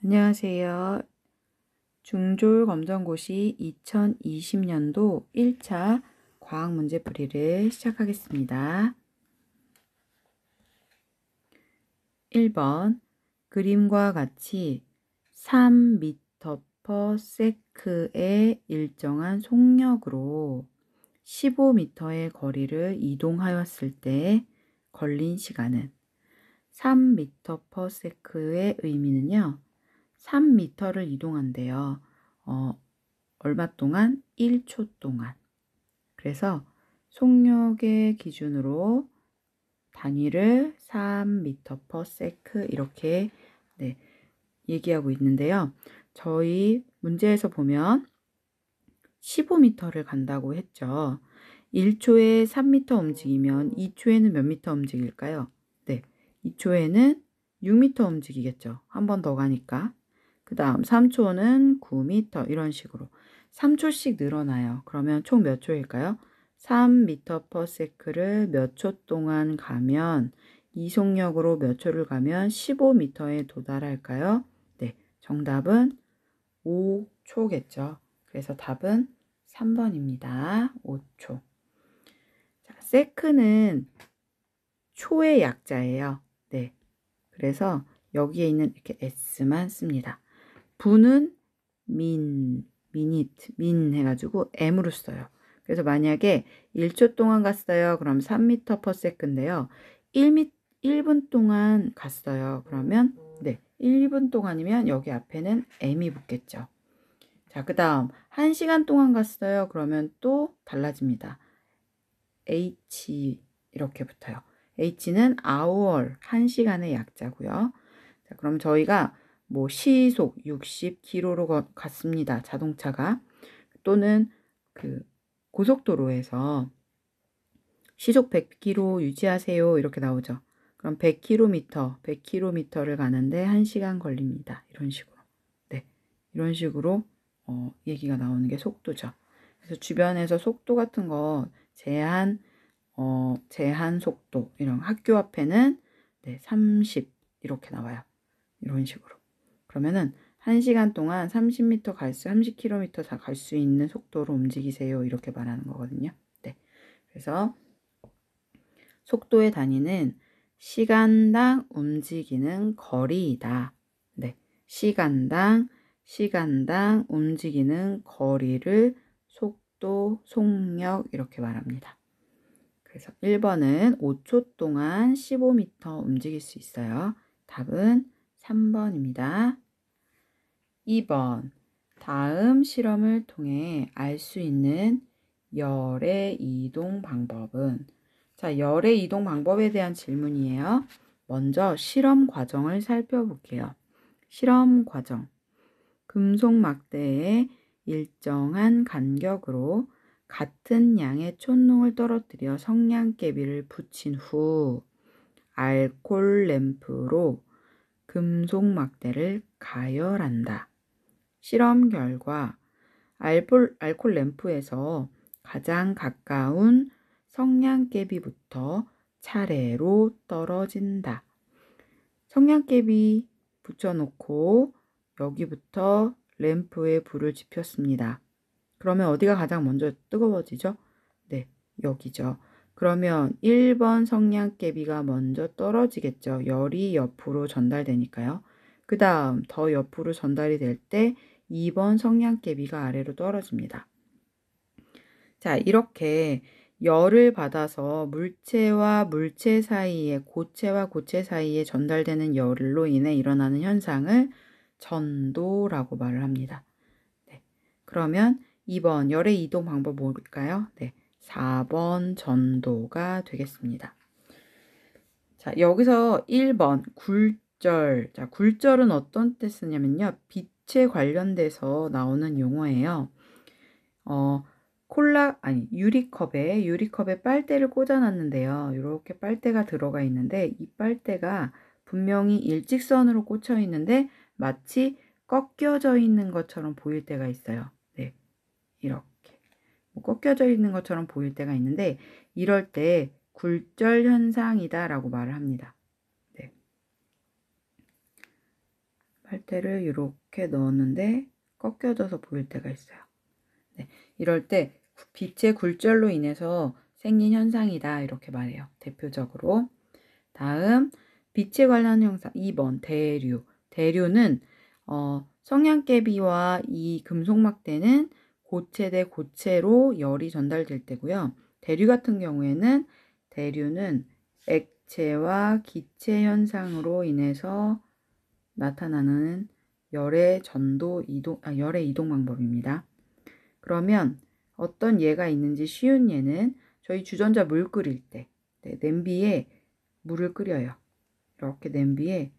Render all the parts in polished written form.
안녕하세요. 중졸 검정고시 2020년도 1차 과학문제풀이를 시작하겠습니다. 1번 그림과 같이 3m/s의 일정한 속력으로 15m의 거리를 이동하였을 때 걸린 시간은 3m/s의 의미는요. 3m를 이동한대요. 얼마 동안? 1초 동안. 그래서 속력의 기준으로 단위를 3m/s 이렇게 얘기하고 있는데요. 저희 문제에서 보면 15m를 간다고 했죠. 1초에 3m 움직이면 2초에는 몇 미터 움직일까요? 2초에는 6m 움직이겠죠. 한 번 더 가니까. 그 다음 3초는 9m 이런 식으로 3초씩 늘어나요. 그러면 총 몇 초일까요? 3m/s를 몇 초 동안 가면 이 속력으로 몇 초를 가면 15m에 도달할까요? 네, 정답은 5초겠죠. 그래서 답은 3번입니다. 5초. 자, 세크는 초의 약자예요. 네. 그래서 여기에 있는 이렇게 s만 씁니다. 분은 min 해가지고 m으로 써요. 그래서 만약에 1초 동안 갔어요. 그럼 3m/s인데요. 1분 동안 갔어요. 그러면 1분 동안이면 여기 앞에는 m이 붙겠죠. 자, 그 다음 1시간 동안 갔어요. 그러면 또 달라집니다. h 이렇게 붙어요. h는 hour, 1시간의 약자고요. 자, 그럼 저희가 뭐 시속 60km로 갔습니다. 자동차가. 또는 그 고속도로에서 시속 100km 유지하세요. 이렇게 나오죠. 그럼 100km를 가는데 1시간 걸립니다. 이런 식으로. 네. 이런 식으로 얘기가 나오는 게 속도죠. 그래서 주변에서 속도 같은 거 제한 속도 이런 학교 앞에는 30 이렇게 나와요. 이런 식으로. 그러면은 1시간 동안 30km 갈 수 있는 속도로 움직이세요. 이렇게 말하는 거거든요. 네. 그래서 속도의 단위는 시간당 움직이는 거리이다. 네. 시간당 움직이는 거리를 속도, 속력 이렇게 말합니다. 그래서 1번은 5초 동안 15m 움직일 수 있어요. 답은 3번입니다. 2번. 다음 실험을 통해 알 수 있는 열의 이동 방법은? 자, 열의 이동 방법에 대한 질문이에요. 먼저 실험 과정을 살펴볼게요. 실험 과정. 금속 막대에 일정한 간격으로 같은 양의 촛농을 떨어뜨려 성냥개비를 붙인 후 알콜 램프로 금속 막대를 가열한다. 실험 결과 알콜 램프에서 가장 가까운 성냥개비부터 차례로 떨어진다. 성냥개비 붙여놓고 여기부터 램프에 불을 지폈습니다. 그러면 어디가 가장 먼저 뜨거워지죠? 네, 여기죠. 그러면 1번 성냥개비가 먼저 떨어지겠죠. 열이 옆으로 전달되니까요. 그 다음 더 옆으로 전달이 될 때 2번 성냥개비가 아래로 떨어집니다. 자, 이렇게 열을 받아서 물체와 물체 사이에, 고체와 고체 사이에 전달되는 열로 인해 일어나는 현상을 전도라고 말을 합니다. 네. 그러면 2번 열의 이동 방법 뭘까요? 4번 전도가 되겠습니다. 자, 여기서 1번 굴절. 자, 굴절은 어떤 때 쓰냐면요. 빛에 관련돼서 나오는 용어예요. 유리컵에 빨대를 꽂아놨는데요. 이렇게 빨대가 들어가 있는데 이 빨대가 분명히 일직선으로 꽂혀 있는데 마치 꺾여져 있는 것처럼 보일 때가 있어요. 네, 이렇게 꺾여져 있는 것처럼 보일 때가 있는데 이럴 때 굴절 현상이다 라고 말을 합니다. 네. 빨대를 이렇게 넣었는데 꺾여져서 보일 때가 있어요. 네, 이럴 때 빛의 굴절로 인해서 생긴 현상이다 이렇게 말해요. 대표적으로. 다음 빛에 관련 형상 2번 대류. 대류는 성냥개비와 이 금속막대는 고체 대 고체로 열이 전달될 때고요. 대류 같은 경우에는 대류는 액체와 기체 현상으로 인해서 나타나는 열의 이동 방법입니다. 그러면 어떤 예가 있는지 쉬운 예는 저희 주전자 물 끓일 때 냄비에 물을 끓여요. 이렇게 냄비에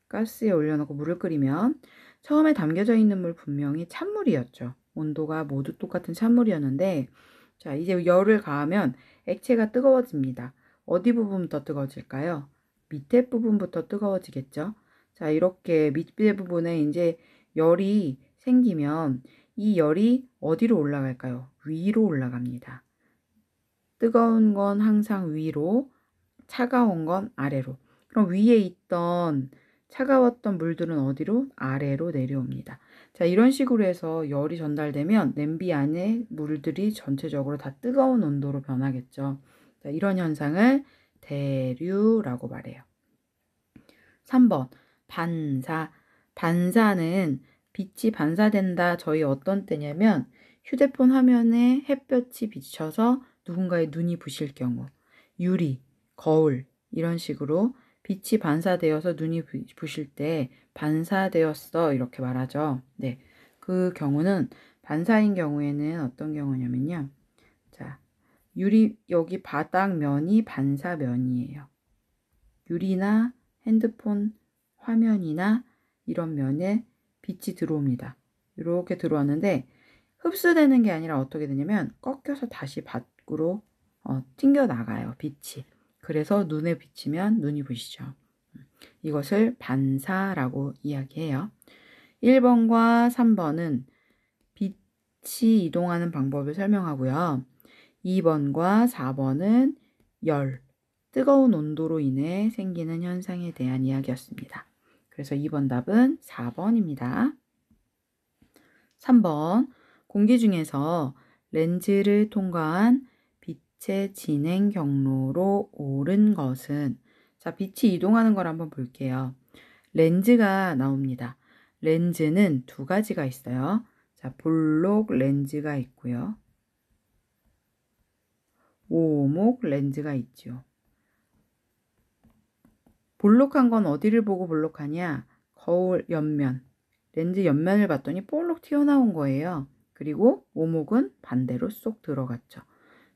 가스에 올려놓고 물을 끓이면 처음에 담겨져 있는 물 분명히 찬물이었죠. 온도가 모두 똑같은 찬물이었는데 자 이제 열을 가하면 액체가 뜨거워집니다. 어디 부분부터 뜨거워질까요? 밑에 부분부터 뜨거워지겠죠. 자 이렇게 밑에 부분에 이제 열이 생기면 이 열이 어디로 올라갈까요? 위로 올라갑니다. 뜨거운 건 항상 위로, 차가운 건 아래로. 그럼 위에 있던 차가웠던 물들은 어디로? 아래로 내려옵니다. 자, 이런 식으로 해서 열이 전달되면 냄비 안에 물들이 전체적으로 다 뜨거운 온도로 변하겠죠. 자, 이런 현상을 대류라고 말해요. 3번 반사. 반사는 빛이 반사된다. 저희 어떤 때냐면 휴대폰 화면에 햇볕이 비쳐서 누군가의 눈이 부실 경우, 유리, 거울 이런 식으로 빛이 반사되어서 눈이 부실 때 반사되었어 이렇게 말하죠. 네, 그 경우는 반사인 경우에는 어떤 경우냐면요. 자, 유리 여기 바닥면이 반사면이에요. 유리나 핸드폰 화면이나 이런 면에 빛이 들어옵니다. 이렇게 들어왔는데 흡수되는 게 아니라 어떻게 되냐면 꺾여서 다시 밖으로 튕겨 나가요. 빛이. 그래서 눈에 비치면 눈이 부시죠. 이것을 반사라고 이야기해요. 1번과 3번은 빛이 이동하는 방법을 설명하고요. 2번과 4번은 열, 뜨거운 온도로 인해 생기는 현상에 대한 이야기였습니다. 그래서 2번 답은 4번입니다. 3번 공기 중에서 렌즈를 통과한 빛의 진행 경로로 옳은 것은 자 빛이 이동하는 걸 한번 볼게요. 렌즈가 나옵니다. 렌즈는 두 가지가 있어요. 자 볼록 렌즈가 있고요. 오목 렌즈가 있죠. 볼록한 건 어디를 보고 볼록하냐? 거울 옆면, 렌즈 옆면을 봤더니 볼록 튀어나온 거예요. 그리고 오목은 반대로 쏙 들어갔죠.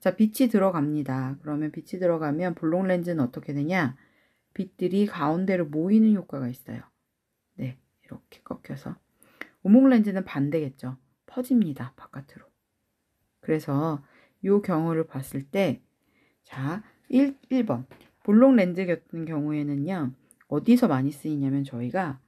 자, 빛이 들어갑니다. 그러면 빛이 들어가면 볼록 렌즈는 어떻게 되냐? 빛들이 가운데로 모이는 효과가 있어요. 네, 이렇게 꺾여서. 오목 렌즈는 반대겠죠. 퍼집니다, 바깥으로. 그래서 이 경우를 봤을 때, 자, 1번. 볼록 렌즈 같은 경우에는요. 어디서 많이 쓰이냐면 저희가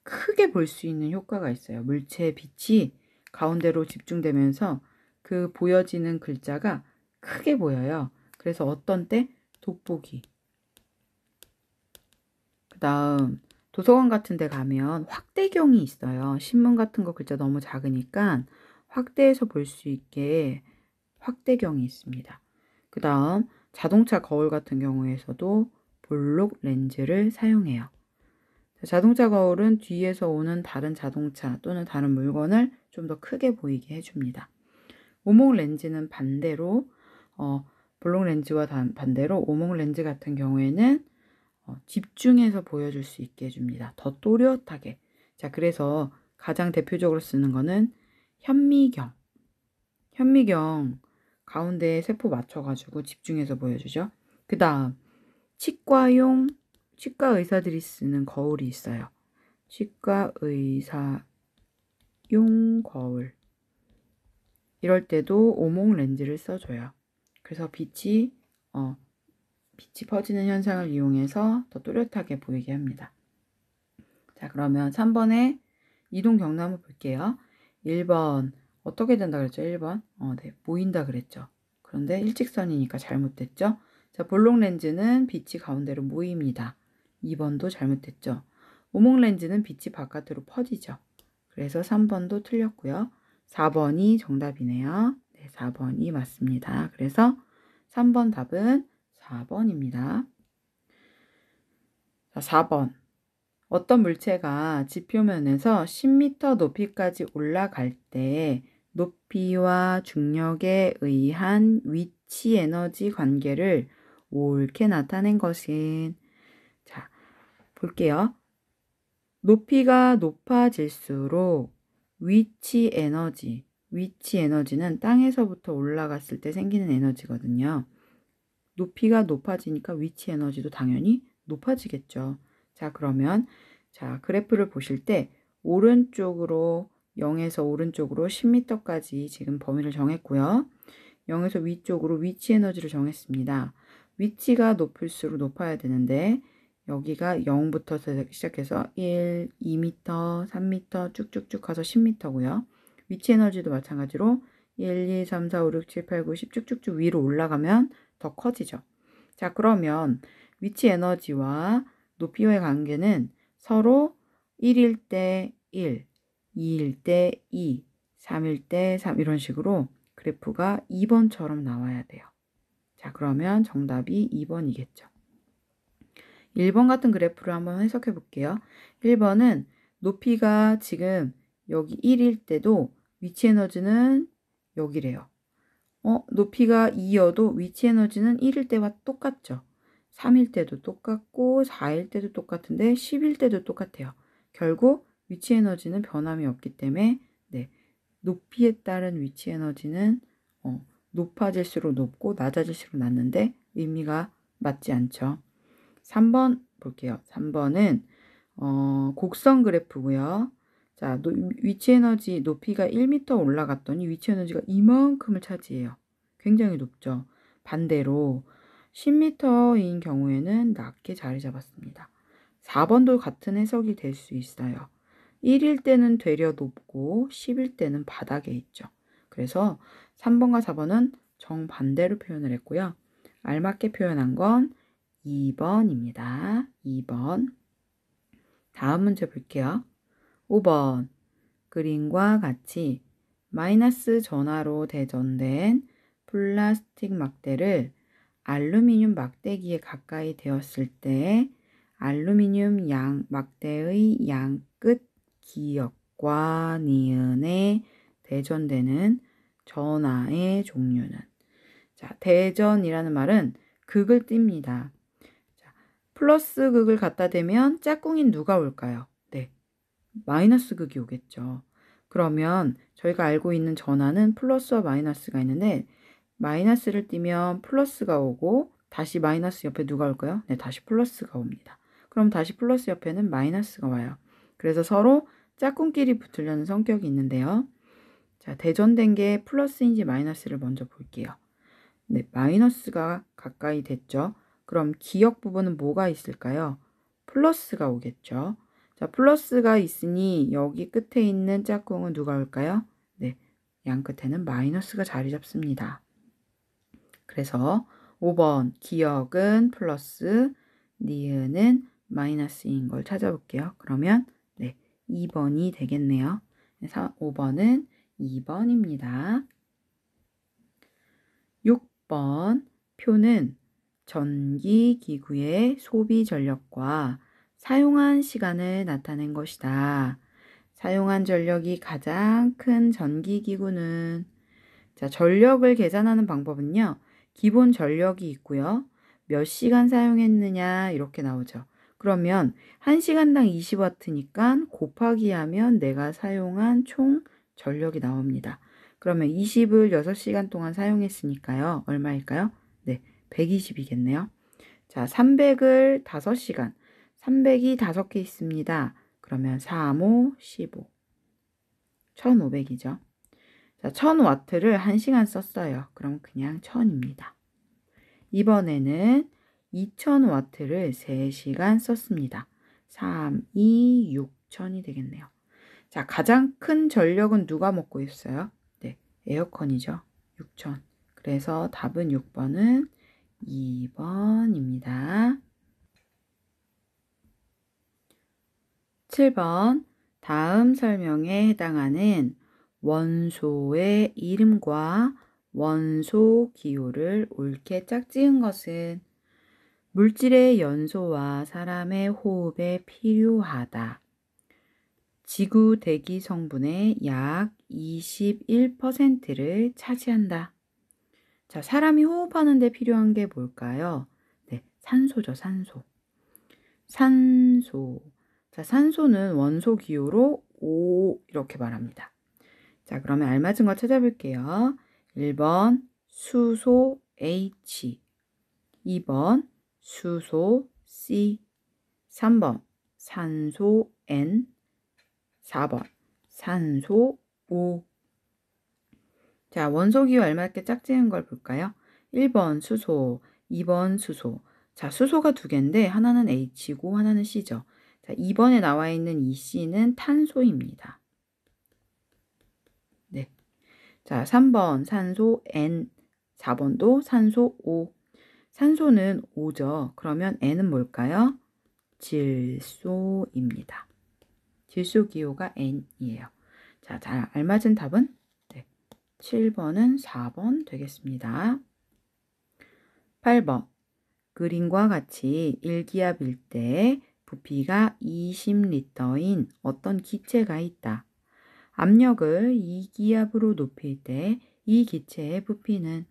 크게 볼 수 있는 효과가 있어요. 물체의 빛이 가운데로 집중되면서 그 보여지는 글자가 크게 보여요. 그래서 어떤 때 돋보기. 그 다음 도서관 같은 데 가면 확대경이 있어요. 신문 같은 거 글자 너무 작으니까 확대해서 볼 수 있게 확대경이 있습니다. 그 다음 자동차 거울 같은 경우에서도 볼록 렌즈를 사용해요. 자동차 거울은 뒤에서 오는 다른 자동차 또는 다른 물건을 좀 더 크게 보이게 해줍니다. 오목 렌즈는 반대로 볼록 렌즈와 반대로 오목 렌즈 같은 경우에는 집중해서 보여줄 수 있게 해줍니다. 더 또렷하게. 자, 그래서 가장 대표적으로 쓰는 거는 현미경. 현미경 가운데에 세포 맞춰가지고 집중해서 보여주죠. 그 다음 치과 의사들이 쓰는 거울이 있어요. 치과 의사용 거울. 이럴 때도 오목 렌즈를 써줘요. 그래서 빛이 퍼지는 현상을 이용해서 더 또렷하게 보이게 합니다. 자, 그러면 3번에 이동 경로 한번 볼게요. 1번 어떻게 된다 그랬죠? 1번 네, 모인다 그랬죠. 그런데 일직선이니까 잘못됐죠. 자, 볼록 렌즈는 빛이 가운데로 모입니다. 2번도 잘못됐죠. 오목 렌즈는 빛이 바깥으로 퍼지죠. 그래서 3번도 틀렸고요. 4번이 정답이네요. 네, 4번이 맞습니다. 그래서 3번 답은 4번입니다. 자, 4번. 어떤 물체가 지표면에서 10m 높이까지 올라갈 때 높이와 중력에 의한 위치 에너지 관계를 옳게 나타낸 것은, 자, 볼게요. 높이가 높아질수록 위치 에너지는 땅에서부터 올라갔을 때 생기는 에너지거든요. 높이가 높아지니까 위치 에너지도 당연히 높아지겠죠. 자, 그러면 자, 그래프를 보실 때 오른쪽으로 0에서 오른쪽으로 10m까지 지금 범위를 정했고요. 0에서 위쪽으로 위치 에너지를 정했습니다. 위치가 높을수록 높아야 되는데 여기가 0부터 시작해서 1, 2m, 3m 쭉쭉쭉 가서 10m고요. 위치 에너지도 마찬가지로 1, 2, 3, 4, 5, 6, 7, 8, 9, 10 쭉쭉쭉 위로 올라가면 더 커지죠. 자, 그러면 위치 에너지와 높이와의 관계는 서로 1일 때 1, 2일 때 2, 3일 때 3 이런 식으로 그래프가 2번처럼 나와야 돼요. 자, 그러면 정답이 2번이겠죠. 1번 같은 그래프를 한번 해석해 볼게요. 1번은 높이가 지금 여기 1일 때도 위치 에너지는 여기래요. 높이가 2여도 위치 에너지는 1일 때와 똑같죠. 3일 때도 똑같고 4일 때도 똑같은데 10일 때도 똑같아요. 결국 위치 에너지는 변함이 없기 때문에 네, 높이에 따른 위치 에너지는 높아질수록 높고 낮아질수록 낮는데 의미가 맞지 않죠. 3번 볼게요. 3번은 곡선 그래프고요. 자, 위치 에너지 높이가 1m 올라갔더니 위치 에너지가 이만큼을 차지해요. 굉장히 높죠. 반대로 10m인 경우에는 낮게 자리 잡았습니다. 4번도 같은 해석이 될 수 있어요. 1일 때는 되려 높고 10일 때는 바닥에 있죠. 그래서 3번과 4번은 정반대로 표현을 했고요. 알맞게 표현한 건 2번입니다. 2번. 다음 문제 볼게요. 5번. 그림과 같이 마이너스 전하로 대전된 플라스틱 막대를 알루미늄 막대기에 가까이 대었을 때 알루미늄 막대의 양끝 기역과 니은에 대전되는 전하의 종류는, 자, 대전이라는 말은 극을 띱니다. 자, 플러스 극을 갖다 대면 짝꿍인 누가 올까요? 네, 마이너스 극이 오겠죠. 그러면 저희가 알고 있는 전하는 플러스와 마이너스가 있는데 마이너스를 띄면 플러스가 오고 다시 마이너스 옆에 누가 올까요? 네, 다시 플러스가 옵니다. 그럼 다시 플러스 옆에는 마이너스가 와요. 그래서 서로 짝꿍끼리 붙으려는 성격이 있는데요. 자, 대전된 게 플러스인지 마이너스를 먼저 볼게요. 네, 마이너스가 가까이 됐죠. 그럼 기역 부분은 뭐가 있을까요? 플러스가 오겠죠. 자, 플러스가 있으니 여기 끝에 있는 짝꿍은 누가 올까요? 네, 양 끝에는 마이너스가 자리 잡습니다. 그래서 5번 기역은 플러스, 니은은 마이너스인 걸 찾아볼게요. 그러면 네, 2번이 되겠네요. 그래서 5번은 2번입니다. 6번 표는 전기기구의 소비 전력과 사용한 시간을 나타낸 것이다. 사용한 전력이 가장 큰 전기기구는, 자, 전력을 계산하는 방법은요. 기본 전력이 있고요. 몇 시간 사용했느냐 이렇게 나오죠. 그러면 1시간당 20W니까 곱하기 하면 내가 사용한 총 전력이 나옵니다. 그러면 20을 6시간 동안 사용했으니까요. 얼마일까요? 네, 120이겠네요. 자, 300을 5시간. 300이 5개 있습니다. 그러면 3, 5, 15. 1500이죠. 자, 1000W를 1시간 썼어요. 그럼 그냥 1000입니다. 이번에는 2000W를 3시간 썼습니다. 3, 2, 6000이 되겠네요. 자, 가장 큰 전력은 누가 먹고 있어요? 네, 에어컨이죠. 6000. 그래서 답은 6번은 2번입니다. 17번 다음 설명에 해당하는 원소의 이름과 원소 기호를 옳게 짝지은 것은 물질의 연소와 사람의 호흡에 필요하다. 지구 대기 성분의 약 21%를 차지한다. 자, 사람이 호흡하는 데 필요한 게 뭘까요? 네, 산소죠, 산소. 산소. 자, 산소는 원소 기호로 O 이렇게 말합니다. 자, 그러면 알맞은 거 찾아볼게요. 1번 수소 H, 2번 수소 C, 3번 산소 N, 4번 산소 O. 자, 원소 기호 알맞게 짝지은 걸 볼까요? 1번 수소, 2번 수소. 자, 수소가 두 개인데 하나는 H고 하나는 C죠. 자, 2번에 나와 있는 이 C는 탄소입니다. 네. 자, 3번 산소 N, 4번도 산소 O. 산소는 O죠. 그러면 N은 뭘까요? 질소입니다. 질소 기호가 N이에요. 자, 잘 알맞은 답은 7번은 4번 되겠습니다. 8번 그림과 같이 1기압일 때 부피가 20리터인 어떤 기체가 있다. 압력을 2기압으로 높일 때 이 기체의 부피는,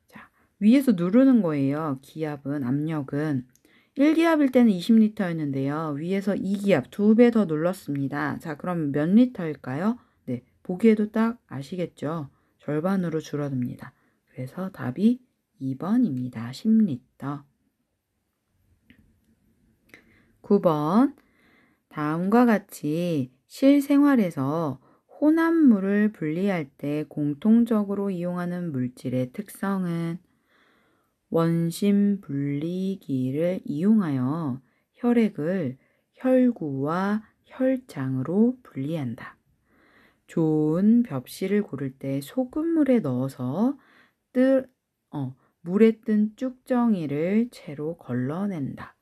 자, 위에서 누르는 거예요. 기압은, 압력은 1기압일 때는 20리터였는데요. 위에서 2기압 2배 더 눌렀습니다. 자, 그럼 몇 리터일까요? 네, 보기에도 딱 아시겠죠? 절반으로 줄어듭니다. 그래서 답이 2번입니다. 10리터. 9번 다음과 같이 실생활에서 혼합물을 분리할 때 공통적으로 이용하는 물질의 특성은 원심 분리기를 이용하여 혈액을 혈구와 혈장으로 분리한다. 좋은 벽실을 고를 때 소금물에 넣어서 물에 뜬 쭉정이를 채로 걸러낸다.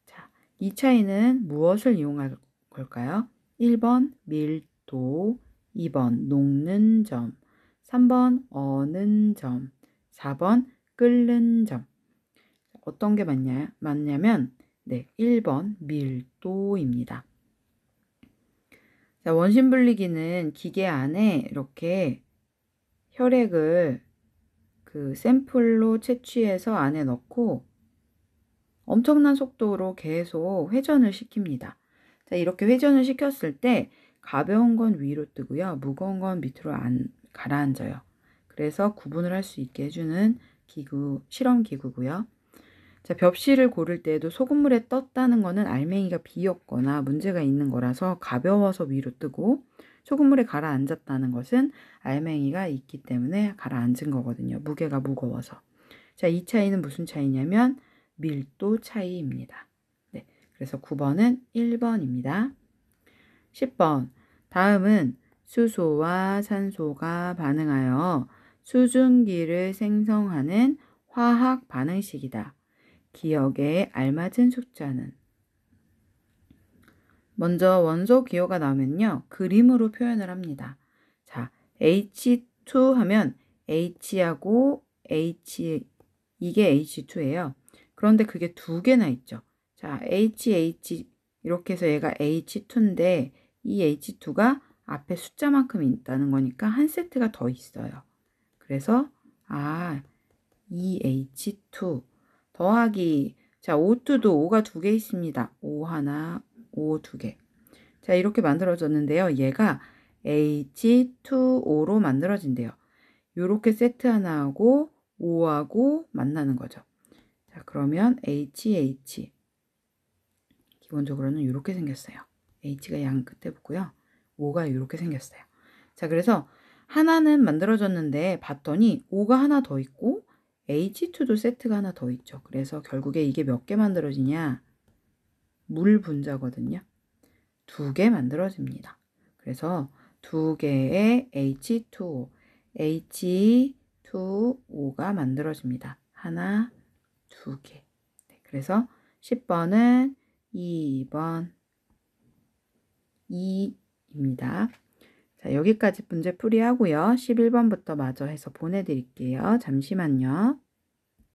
자, 이 차이는 무엇을 이용할 걸까요? 1번 밀도, 2번 녹는 점, 3번 어는 점, 4번 끓는 점. 어떤 게 맞냐면 1번 밀도입니다. 자, 원심 분리기는 기계 안에 이렇게 혈액을 그 샘플로 채취해서 안에 넣고 엄청난 속도로 계속 회전을 시킵니다. 자, 이렇게 회전을 시켰을 때 가벼운 건 위로 뜨고요. 무거운 건 밑으로 가라앉아요. 그래서 구분을 할 수 있게 해주는 기구, 실험 기구고요. 자, 벽실을 고를 때에도 소금물에 떴다는 거는 알맹이가 비었거나 문제가 있는 거라서 가벼워서 위로 뜨고, 소금물에 가라앉았다는 것은 알맹이가 있기 때문에 가라앉은 거거든요. 무게가 무거워서. 자, 이 차이는 무슨 차이냐면 밀도 차이입니다. 네, 그래서 9번은 1번입니다. 10번 다음은 수소와 산소가 반응하여 수증기를 생성하는 화학 반응식이다. 기억에 알맞은 숫자는, 먼저 원소 기호가 나오면요, 그림으로 표현을 합니다. 자, H2 하면 H하고 H, 이게 H2예요. 그런데 그게 두 개나 있죠. 자, HH 이렇게 해서 얘가 H2인데 이 H2가 앞에 숫자만큼 있다는 거니까 한 세트가 더 있어요. 그래서 EH2 더하기, 자, O2도 O가 두 개 있습니다. O 하나, O 두 개. 자, 이렇게 만들어졌는데요. 얘가 H2O로 만들어진대요. 요렇게 세트 하나하고 O하고 만나는 거죠. 자, 그러면 HH. 기본적으로는 이렇게 생겼어요. H가 양 끝에 붙고요. O가 이렇게 생겼어요. 자, 그래서 하나는 만들어졌는데 봤더니 O가 하나 더 있고 H2도 세트가 하나 더 있죠. 그래서 결국에 이게 몇 개 만들어지냐? 물 분자거든요. 두 개 만들어집니다. 그래서 두 개의 H2O, H2O가 만들어집니다. 하나, 두 개. 네, 그래서 10번은 2번, 2입니다. 자, 여기까지 문제 풀이하고요. 11번부터 마저 해서 보내드릴게요. 잠시만요.